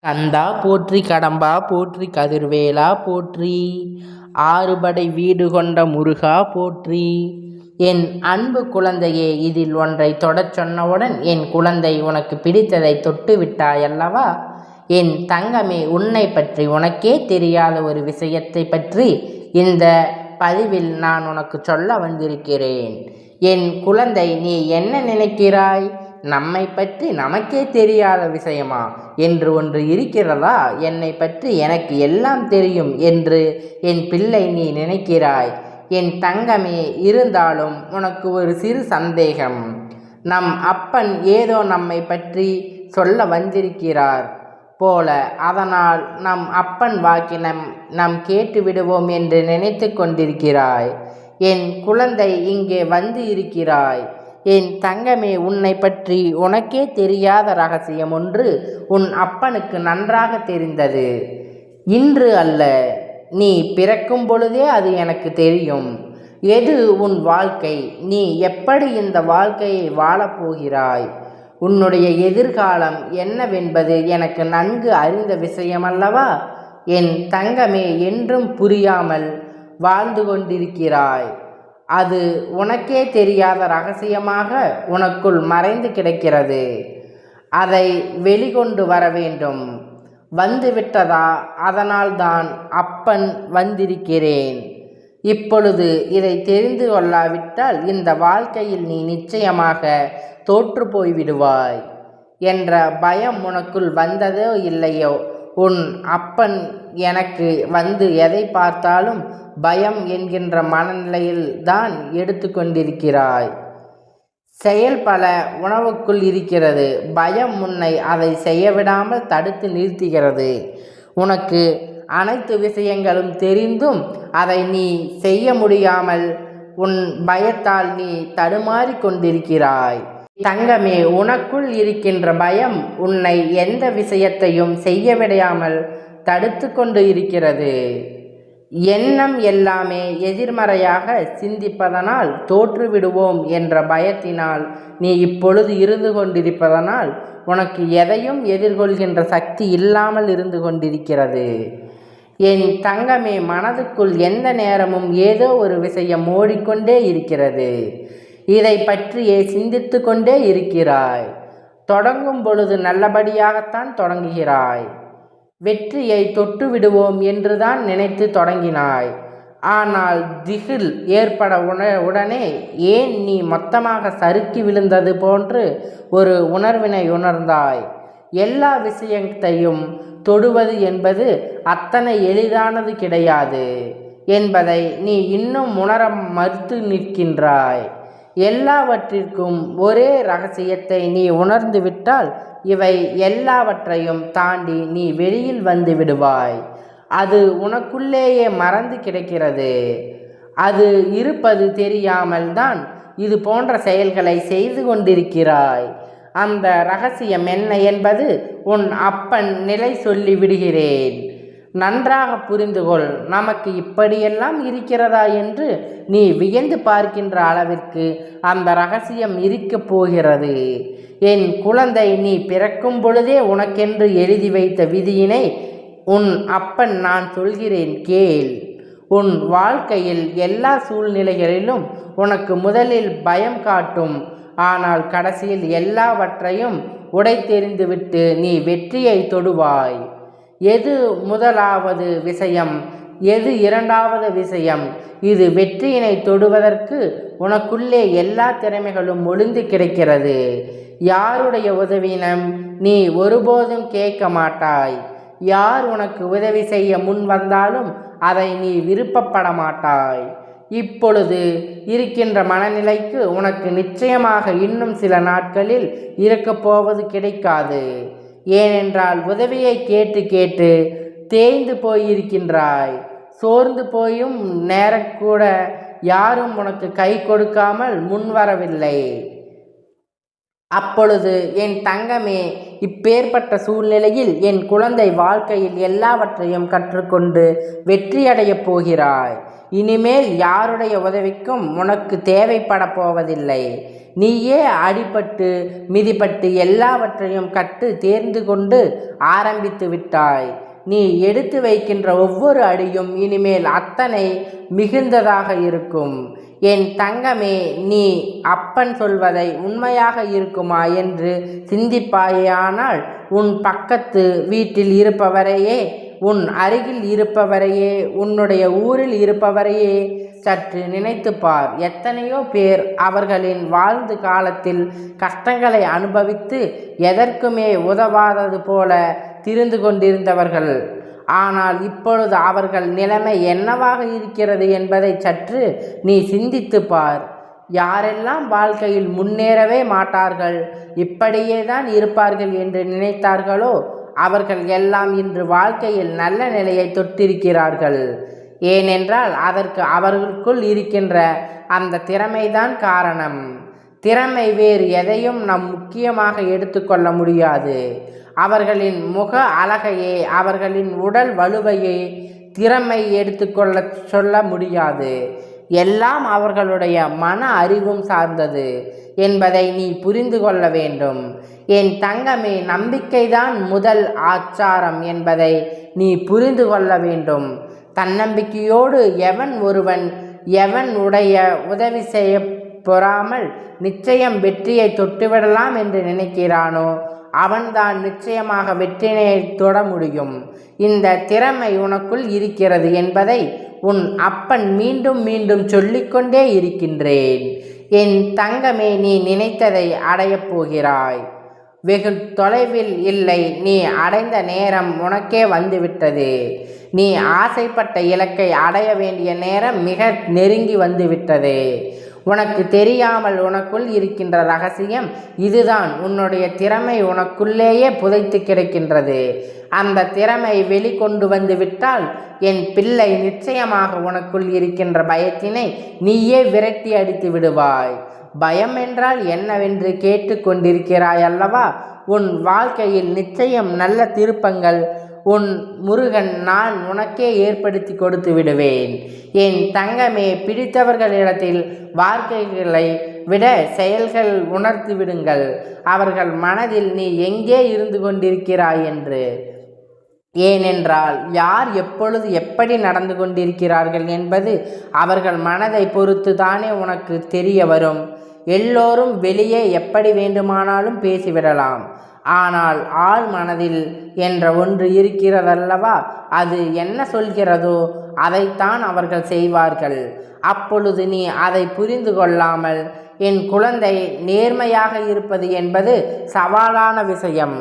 கந்தா போற்றி, கடம்பா போற்றி, கதிர்வேலா போற்றி, ஆறுபடை வீடு கொண்ட முருகா போற்றி. என் அன்பு குழந்தையே, இதில் ஒன்றை தொடச் சொன்னவுடன் என் குழந்தை உனக்கு பிடித்ததை தொட்டு விட்டாயல்லவா? என் தங்கமே, உன்னை பற்றி உனக்கே தெரியாத ஒரு விஷயத்தை பற்றி இந்த பதிவில் நான் உனக்கு சொல்ல வந்திருக்கிறேன். என் குழந்தை, நீ என்ன நினைக்கிறாய்? நம்மை பற்றி நமக்கே தெரியாத விஷயமா என்று ஒன்று இருக்கிறதா? என்னை பற்றி எனக்கு எல்லாம் தெரியும் என்று என் பிள்ளை நீ நினைக்கிறாய். என் தங்கமே, இருந்தாலும் உனக்கு ஒரு சிறு சந்தேகம். நம் அப்பன் ஏதோ நம்மை பற்றி சொல்ல வந்திருக்கிறார் போல, அதனால் நம் அப்பன் வாக்கினம் நாம் கேட்டு விடுவோம் என்று நினைத்து கொண்டிருக்கிறாய். என் குழந்தை, இங்கே வந்து இருக்கிறாய். என் தங்கமே, உன்னை பற்றி உனக்கே தெரியாத ரகசியம் ஒன்று உன் அப்பனுக்கு நன்றாக தெரிந்தது. இன்று அல்ல, நீ பிறக்கும் பொழுதே அது எனக்கு தெரியும். எது உன் வாழ்க்கை? நீ எப்படி இந்த வாழ்க்கையை வாழப்போகிறாய்? உன்னுடைய எதிர்காலம் என்னவென்பது எனக்கு நன்கு அறிந்த விஷயமல்லவா? என் தங்கமே, என்றும் புரியாமல் வாழ்ந்து கொண்டிருக்கிறாய். அது உனக்கே தெரியாத ரகசியமாக உனக்குள் மறைந்து கிடக்கிறது. அதை வெளிக்கொண்டு வர வேண்டும். வந்துவிட்டதா? அதனால்தான் அப்பன் வந்திருக்கிறேன். இப்பொழுது இதை தெரிந்து கொள்ளாவிட்டால் இந்த வாழ்க்கையில் நீ நிச்சயமாக தோற்று போய்விடுவாய் என்ற பயம் உனக்குள் வந்ததோ இல்லையோ, உன் அப்பன் எனக்கு வந்து எதை பார்த்தாலும் பயம் என்கின்ற மனநிலையில் தான் எடுத்து கொண்டிருக்கிறாய். செயல் பல உணவுக்குள் இருக்கிறது. பயம் உன்னை அதை செய்ய விடாமல் தடுத்து நிறுத்துகிறது. உனக்கு அனைத்து விஷயங்களும் தெரிந்தும் அதை நீ செய்ய முடியாமல் உன் பயத்தால் நீ தடுமாறி கொண்டிருக்கிறாய். தங்கமே, உனக்குள் இருக்கின்ற பயம் உன்னை எந்த விஷயத்தையும் செய்ய விடாமல் தடுத்து கொண்டு இருக்கிறது. எண்ணம் எல்லாமே எதிர்மறையாக சிந்திப்பதனால் தோற்றுவிடுவோம் என்ற பயத்தினால் நீ இப்பொழுது இருந்து கொண்டிருப்பதனால் உனக்கு எதையும் எதிர்கொள்கின்ற சக்தி இல்லாமல் இருந்து கொண்டிருக்கிறது. என் தங்கமே, மனதுக்குள் எந்த நேரமும் ஏதோ ஒரு விஷயம் ஓடிக்கொண்டே இருக்கிறது. இதை பற்றியே சிந்தித்து கொண்டே இருக்கிறாய். தொடங்கும் பொழுது நல்லபடியாகத்தான் தொடங்குகிறாய். வெற்றியை தொட்டு விடுவோம் என்றுதான் நினைத்து தொடங்கினாய். ஆனால் திகில் ஏற்பட உடனே ஏன் நீ மொத்தமாக சறுக்கி விழுந்தது போன்று ஒரு உணர்வினை உணர்ந்தாய். எல்லா விஷயத்தையும் தொடுவது என்பது அத்தனை எளிதானது கிடையாது என்பதை நீ இன்னும் உணர மறுத்து நிற்கின்றாய். எல்லாவற்றிற்கும் ஒரே ரகசியத்தை நீ உணர்ந்து விட்டால் இவை எல்லாவற்றையும் தாண்டி நீ வெளியில் வந்து விடுவாய். அது உனக்குள்ளேயே மறந்து கிடக்கிறது. அது இருப்பது தெரியாமல் தான் இது போன்ற செயல்களை செய்து கொண்டிருக்கிறாய். அந்த ரகசியம் என்ன என்பது உன் அப்பன் நிலை சொல்லி விடுகிறேன். நன்றாக புரிந்துகொள். நமக்கு இப்படியெல்லாம் இருக்கிறதா என்று நீ வியந்து பார்க்கின்ற அளவிற்கு அந்த ரகசியம் இருக்கப் போகிறது. என் குழந்தை, நீ பிறக்கும் பொழுதே உனக்கென்று எழுதி வைத்த விதியினை உன் அப்பன் நான் சொல்கிறேன் கேள். உன் வாழ்க்கையில் எல்லா சூழ்நிலைகளிலும் உனக்கு முதலில் பயம் காட்டும். ஆனால் கடைசியில் எல்லாவற்றையும் உடைத்தெறிந்துவிட்டு நீ வெற்றியை தொடுவாய். எது முதலாவது விஷயம், எது இரண்டாவது விஷயம்? இது வெற்றியினை தொடுவதற்கு உனக்குள்ளே எல்லா திறமைகளும் ஒளிந்து கிடைக்கிறது. யாருடைய உதவியினம் நீ ஒருபோதும் கேட்க மாட்டாய். யார் உனக்கு உதவி செய்ய முன் வந்தாலும் அதை நீ விருப்பப்பட மாட்டாய். இப்பொழுது இருக்கின்ற மனநிலைக்கு உனக்கு நிச்சயமாக இன்னும் சில நாட்களில் இருக்கப் போவது கிடைக்காது. ஏனென்றால் உதவியை கேட்டு கேட்டு தேய்ந்து போயிருக்கின்றாய். சோர்ந்து போயும் நேரக்கூட யாரும் உனக்கு கை கொடுக்காமல் முன்வரவில்லை. அப்பொழுது என் தங்கமே, இப்பேற்பட்ட சூழ்நிலையில் என் குழந்தை வாழ்க்கையில் எல்லாவற்றையும் கற்றுக்கொண்டு வெற்றியடையப் போகிறாய். இனிமேல் யாருடைய உதவிக்கும் உனக்கு தேவைப்பட போவதில்லை. நீயே அடிபட்டு மிதிப்பட்டு எல்லாவற்றையும் கற்று தேர்ந்து கொண்டு ஆரம்பித்து விட்டாய். நீ எடுத்து வைக்கின்ற ஒவ்வொரு அடியும் இனிமேல் அத்தனை மிகுந்ததாக இருக்கும். என் தங்கமே, நீ அப்பன் சொல்வதை உண்மையாக இருக்குமா என்று சிந்திப்பாயானால் உன் பக்கத்து வீட்டில் இருப்பவரையே, உன் அருகில் இருப்பவரையே, உன்னுடைய ஊரில் இருப்பவரையே சற்று நினைத்துப்பார். எத்தனையோ பேர் அவர்களின் வாழ்ந்து காலத்தில் கஷ்டங்களை அனுபவித்து எதற்குமே உதவாதது போல திரிந்து கொண்டிருந்தவர்கள். ஆனால் இப்பொழுது அவர்கள் நிலைமை என்னவாக இருக்கிறது என்பதை சற்று நீ சிந்தித்து பார். யாரெல்லாம் வாழ்க்கையில் முன்னேறவே மாட்டார்கள், இப்படியே தான் இருப்பார்கள் என்று நினைத்தார்களோ அவர்கள் எல்லாம் இன்று வாழ்க்கையில் நல்ல நிலையை தொட்டிருக்கிறார்கள். ஏனென்றால் அதற்கு அவர்களுக்குள் இருக்கின்ற அந்த திறமைதான் காரணம். திறமை வேறு எதையும் நம் முக்கியமாக எடுத்துக்கொள்ள முடியாது. அவர்களின் முக அழகையே, அவர்களின் உடல் வலுவையே திறமை எடுத்துக்கொள்ள சொல்ல முடியாது. எல்லாம் அவர்களுடைய மன அறிவும் சார்ந்தது என்பதை நீ புரிந்து கொள்ள வேண்டும். என் தங்கமே, நம்பிக்கைதான் முதல் ஆச்சாரம் என்பதை நீ புரிந்து கொள்ள வேண்டும். தன்னம்பிக்கையோடு எவன் உடைய உதவி செய்ய பொறாமல் நிச்சயம் வெற்றியை தொட்டுவிடலாம் என்று நினைக்கிறானோ அவன்தான் நிச்சயமாக வெற்றியை தொட முடியும். இந்த திறமை உனக்குள் இருக்கிறது என்பதை உன் அப்பன் மீண்டும் மீண்டும் சொல்லிக்கொண்டே இருக்கின்றேன். என் தங்கமே, நீ நினைத்ததை அடையப் போகிறாய். வெகு தொலைவில் இல்லை, நீ அடைந்த நேரம் உனக்கே வந்துவிட்டது. நீ ஆசைப்பட்ட இலக்கை அடைய வேண்டிய நேரம் மிக நெருங்கி வந்துவிட்டது. உனக்கு தெரியாமல் உனக்குள் இருக்கின்ற ரகசியம் இதுதான். உன்னுடைய திறமை உனக்குள்ளேயே புதைத்து கிடக்கின்றது. அந்த திறமை வெளிக்கொண்டு வந்து விட்டால் என் பிள்ளை, நிச்சயமாக உனக்குள் இருக்கின்ற பயத்தினை நீயே விரட்டி அடித்து விடுவாய். பயம் என்றால் என்னவென்று கேட்டு கொண்டிருக்கிறாய் அல்லவா? உன் வாழ்க்கையில் நிச்சயம் நல்ல திருப்பங்கள் உன் முருகன் நான் உனக்கே ஏற்படுத்தி கொடுத்து விடுவேன். என் தங்கமே, பிடித்தவர்களிடத்தில் வார்த்தைகளை விட செயல்கள் உணர்த்து விடுங்கள் அவர்கள் மனதில் நீ எங்கே இருந்து கொண்டிருக்கிறாய் என்று. ஏனென்றால் யார் எப்பொழுது எப்படி நடந்து கொண்டிருக்கிறார்கள் என்பது அவர்கள் மனதை பொறுத்து தானே உனக்கு தெரிய வரும். எல்லோரும் வெளியே எப்படி வேண்டுமானாலும் பேசிவிடலாம். ஆனால் ஆள் மனதில் என்ற ஒன்று இருக்கிறதல்லவா, அது என்ன சொல்கிறதோ அதைத்தான் அவர்கள் செய்வார்கள். அப்பொழுது நீ அதை புரிந்து கொள்ளாமல் என் குழந்தை, நேர்மையாக இருப்பது என்பது சவாலான விஷயம்.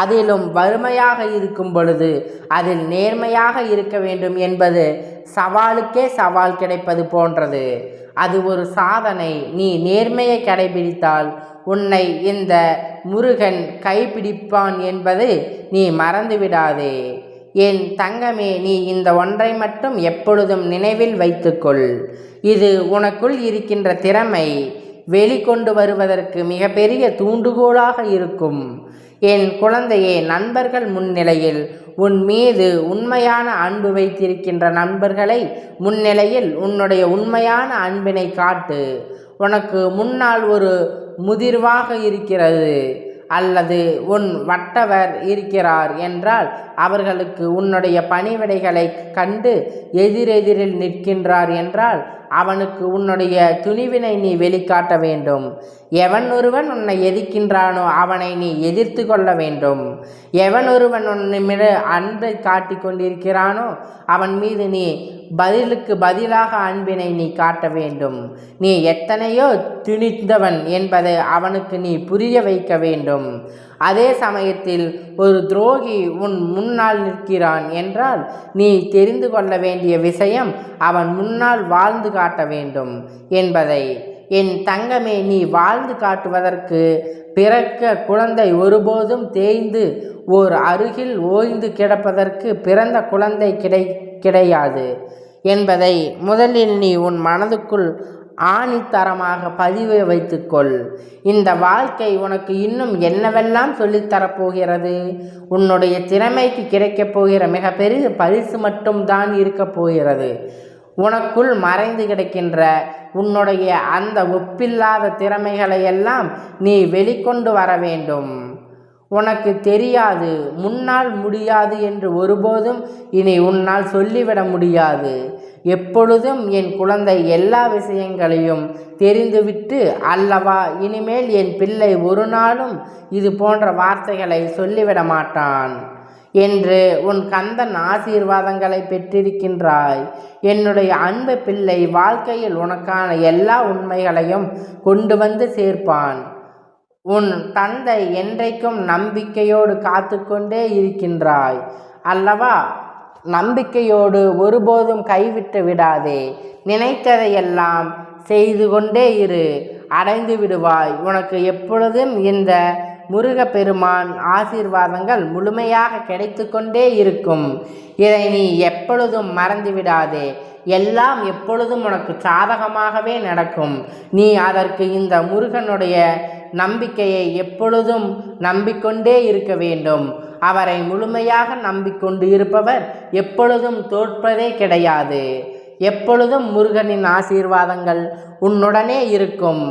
அதிலும் வறுமையாக இருக்கும் பொழுது அதில் நேர்மையாக இருக்க வேண்டும் என்பது சவாலுக்கே சவால் கிடைப்பது போன்றது. அது ஒரு சாதனை. நீ நேர்மையை கடைபிடித்தால் உன்னை இந்த முருகன் கைப்பிடிப்பான் என்பது நீ மறந்துவிடாதே. என் தங்கமே, நீ இந்த ஒன்றை மட்டும் எப்பொழுதும் நினைவில் வைத்துக்கொள். இது உனக்குள் இருக்கின்ற திறமை வெளிக்கொண்டு வருவதற்கு மிகப்பெரிய தூண்டுகோலாக இருக்கும். என் குழந்தையே, நண்பர்கள் முன்னிலையில் உன் மீது உண்மையான அன்பு வைத்திருக்கின்ற நண்பர்களை முன்னிலையில் உன்னுடைய உண்மையான அன்பினை காட்டு. உனக்கு முன்னால் ஒரு முதிர்வாக இருக்கிறது அல்லது உன் வட்டவர் இருக்கிறார் என்றால் அவர்களுக்கு உன்னுடைய பணிவிடைகளை கண்டு எதிரெதிரில் நிற்கின்றார் என்றால் அவனுக்கு உன்னுடைய துணிவினை நீ வெளிக்காட்ட வேண்டும். எவன் ஒருவன் உன்னை எதிர்க்கின்றானோ அவனை நீ எதிர்த்து கொள்ள வேண்டும். எவன் ஒருவன் உன்னை மீது அன்பை காட்டி கொண்டிருக்கிறானோ அவன் மீது நீ பதிலுக்கு பதிலாக அன்பினை நீ காட்ட வேண்டும். நீ எத்தனையோ துணிந்தவன் என்பதை அவனுக்கு நீ புரிய வைக்க வேண்டும். அதே சமயத்தில் ஒரு துரோகி உன் முன்னால் நிற்கிறான் என்றால் நீ தெரிந்து கொள்ள வேண்டிய விஷயம் அவன் முன்னால் வாழ்ந்து காட்ட வேண்டும் என்பதை. என் தங்கமே, நீ வாழ்ந்து காட்டுவதற்கு பிறக்க குழந்தை ஒருபோதும் தேய்ந்து ஓர் அருகில் ஓய்ந்து கிடப்பதற்கு பிறந்த குழந்தை கிடையாது என்பதை முதலில் நீ உன் மனதுக்குள் ஆணித்தரமாக பதிவு வைத்துக்கொள். இந்த வாழ்க்கை உனக்கு இன்னும் என்னவெல்லாம் சொல்லித்தரப்போகிறது? உன்னுடைய திறமைக்கு கிடைக்கப் போகிற மிகப்பெரிய பரிசு மட்டும்தான் இருக்கப் போகிறது. உனக்குள் மறைந்து கிடக்கின்ற உன்னுடைய அந்த ஒப்பில்லாத திறமைகளை எல்லாம் நீ வெளிக்கொண்டு வர வேண்டும். உனக்கு தெரியாது, முன்னால் முடியாது என்று ஒருபோதும் இனி உன்னால் சொல்லிவிட முடியாது. எப்பொழுதும் என் குழந்தை எல்லா விஷயங்களையும் தெரிந்துவிட்டு அல்லவா இனிமேல் என் பிள்ளை ஒரு நாளும் இது போன்ற வார்த்தைகளை சொல்லிவிட மாட்டான் என்று உன் கந்தன் ஆசீர்வாதங்களை பெற்றிருக்கின்றாய். என்னுடைய அன்பு பிள்ளை வாழ்க்கையில் உனக்கான எல்லா உண்மைகளையும் கொண்டு வந்து சேர்ப்பான். உன் தந்தை என்றைக்கும் நம்பிக்கையோடு காத்து கொண்டே இருக்கின்றாய் அல்லவா? நம்பிக்கையோடு ஒருபோதும் கைவிட்டு விடாதே. நினைத்ததையெல்லாம் செய்து கொண்டே இரு, அடைந்து விடுவாய். உனக்கு எப்பொழுதும் இந்த முருகப்பெருமான் ஆசீர்வாதங்கள் முழுமையாக கிடைத்து கொண்டே இருக்கும். இதை நீ எப்பொழுதும் மறந்து விடாதே. எல்லாம் எப்பொழுதும் உனக்கு சாதகமாகவே நடக்கும். நீ அதற்கு இந்த முருகனுடைய நம்பிக்கையை எப்பொழுதும் நம்பிக்கொண்டே இருக்க வேண்டும். அவரை முழுமையாக நம்பிக்கொண்டு இருப்பவர் எப்பொழுதும் தோற்பதே கிடையாது. எப்பொழுதும் முருகனின் ஆசீர்வாதங்கள் உன்னுடனே இருக்கும்.